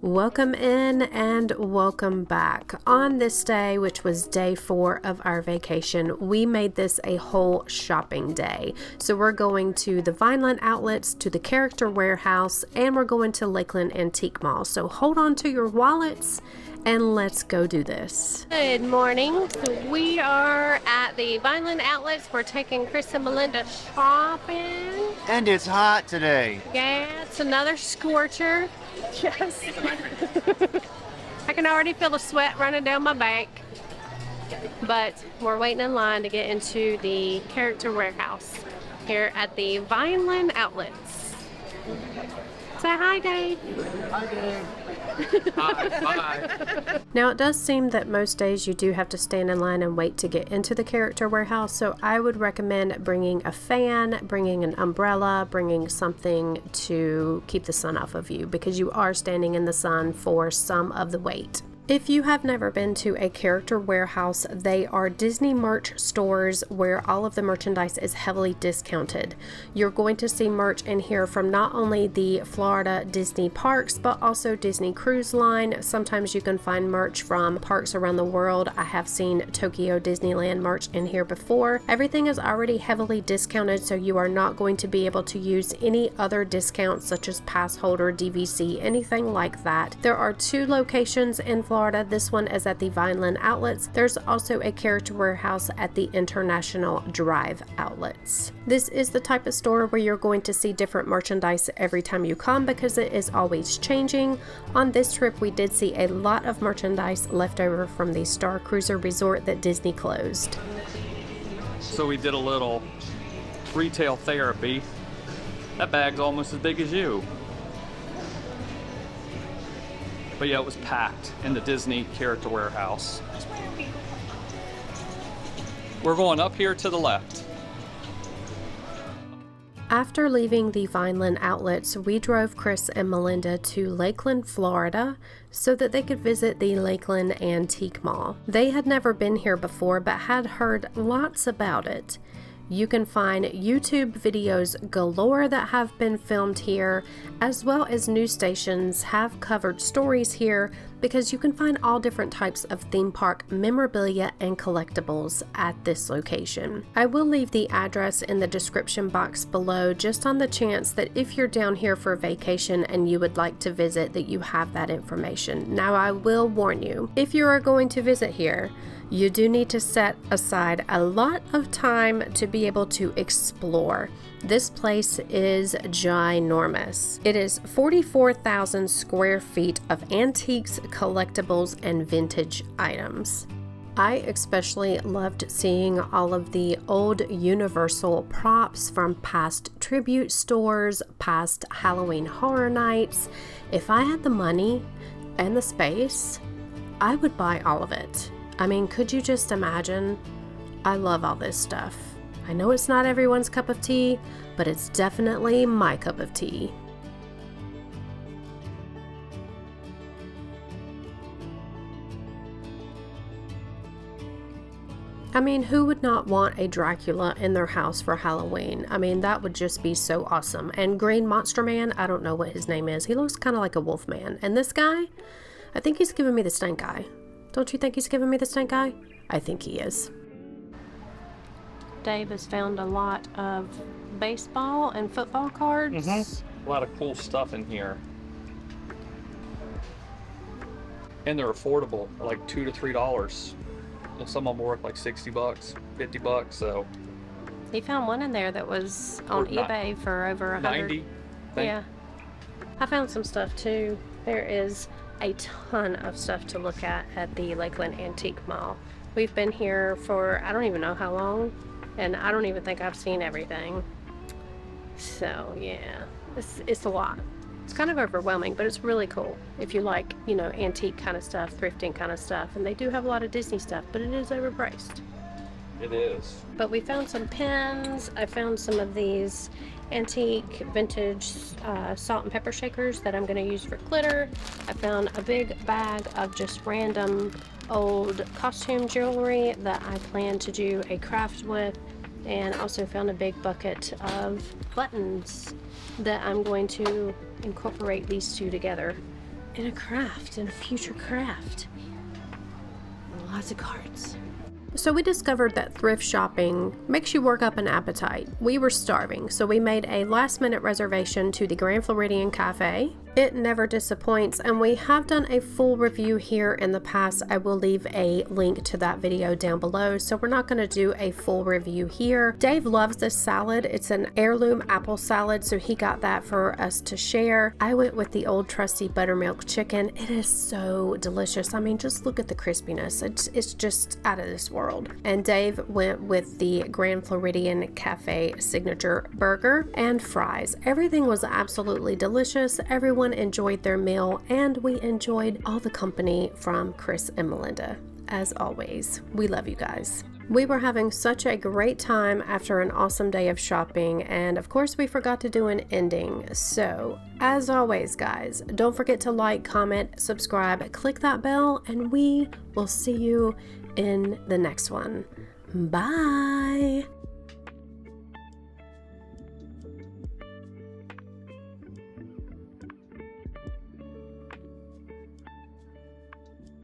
Welcome in and welcome back. On this day, which was day 4 of our vacation, we made this a whole shopping day. So we're going to the Vineland Outlets, to the Character Warehouse, and we're going to Lakeland Antique Mall. So hold on to your wallets and let's go do this. Good morning. So we are at the Vineland Outlets. We're taking Chris and Melinda shopping. And it's hot today. Yeah, it's another scorcher. Yes. I can already feel the sweat running down my back. But we're waiting in line to get into the Character Warehouse here at the Vineland Outlets. Say hi, Dave. Hi, Dave. Bye. Now, it does seem that most days you do have to stand in line and wait to get into the Character Warehouse, so I would recommend bringing a fan, bringing an umbrella, bringing something to keep the sun off of you, because you are standing in the sun for some of the wait. If you have never been to a Character Warehouse, they are Disney merch stores where all of the merchandise is heavily discounted. You're going to see merch in here from not only the Florida Disney parks, but also Disney Cruise Line. Sometimes you can find merch from parks around the world. I have seen Tokyo Disneyland merch in here before. Everything is already heavily discounted, so you are not going to be able to use any other discounts such as pass holder, DVC, anything like that. There are 2 locations in Florida. This one is at the Vineland Outlets. There's also a Character Warehouse at the International Drive Outlets. This is the type of store where you're going to see different merchandise every time you come because it is always changing. On this trip, we did see a lot of merchandise left over from the Star Cruiser Resort that Disney closed. So we did a little retail therapy. That bag's almost as big as you. But yeah, it was packed in the Disney Character Warehouse. We're going up here to the left. After leaving the Vineland Outlets, we drove Chris and Melinda to Lakeland, Florida, so that they could visit the Lakeland Antique Mall. They had never been here before, but had heard lots about it. You can find YouTube videos galore that have been filmed here, as well as news stations have covered stories here, because you can find all different types of theme park memorabilia and collectibles at this location. I will leave the address in the description box below, just on the chance that if you're down here for vacation and you would like to visit, that you have that information. Now, I will warn you, if you are going to visit here, you do need to set aside a lot of time to be able to explore. This place is ginormous. It is 44,000 square feet of antiques, collectibles, and vintage items. I especially loved seeing all of the old Universal props from past tribute stores, past Halloween Horror Nights. If I had the money and the space, I would buy all of it. I mean, could you just imagine? I love all this stuff. I know it's not everyone's cup of tea, but it's definitely my cup of tea. I mean, who would not want a Dracula in their house for Halloween? I mean, that would just be so awesome. And Green Monster Man, I don't know what his name is. He looks kind of like a wolf man. And this guy, I think he's giving me the stink eye. Don't you think he's giving me the stink eye? I think he is. Dave has found a lot of baseball and football cards. A lot of cool stuff in here. And they're affordable, like $2 to $3. And some of them worth like $60, $50, so. He found one in there that was on eBay for over 100. 90. Yeah. I found some stuff too. There is a ton of stuff to look at the Lakeland Antique Mall. We've been here for I don't even know how long, and I don't even think I've seen everything. So yeah, it's a lot. It's kind of overwhelming, but it's really cool if you like, you know, antique kind of stuff, thrifting kind of stuff. And they do have a lot of Disney stuff, but it is overpriced. It is. But we found some pins. I found some of these antique vintage salt and pepper shakers that I'm going to use for glitter. I found a big bag of just random old costume jewelry that I plan to do a craft with, and also found a big bucket of buttons that I'm going to incorporate these two together in a future craft. Lots of cards. So we discovered that thrift shopping makes you work up an appetite. We were starving, so we made a last-minute reservation to the Grand Floridian Cafe. It never disappoints, and we have done a full review here in the past. I will leave a link to that video down below, so we're not going to do a full review here. Dave loves this salad. It's an heirloom apple salad, so he got that for us to share. I went with the old trusty buttermilk chicken. It is so delicious. I mean, just look at the crispiness. It's just out of this world. And Dave went with the Grand Floridian Cafe signature burger and fries. Everything was absolutely delicious. Everyone enjoyed their meal, and we enjoyed all the company from Chris and Melinda. As always, we love you guys. We were having such a great time after an awesome day of shopping, and of course we forgot to do an ending. So, as always guys, don't forget to like, comment, subscribe, click that bell, and we will see you in the next one. Bye!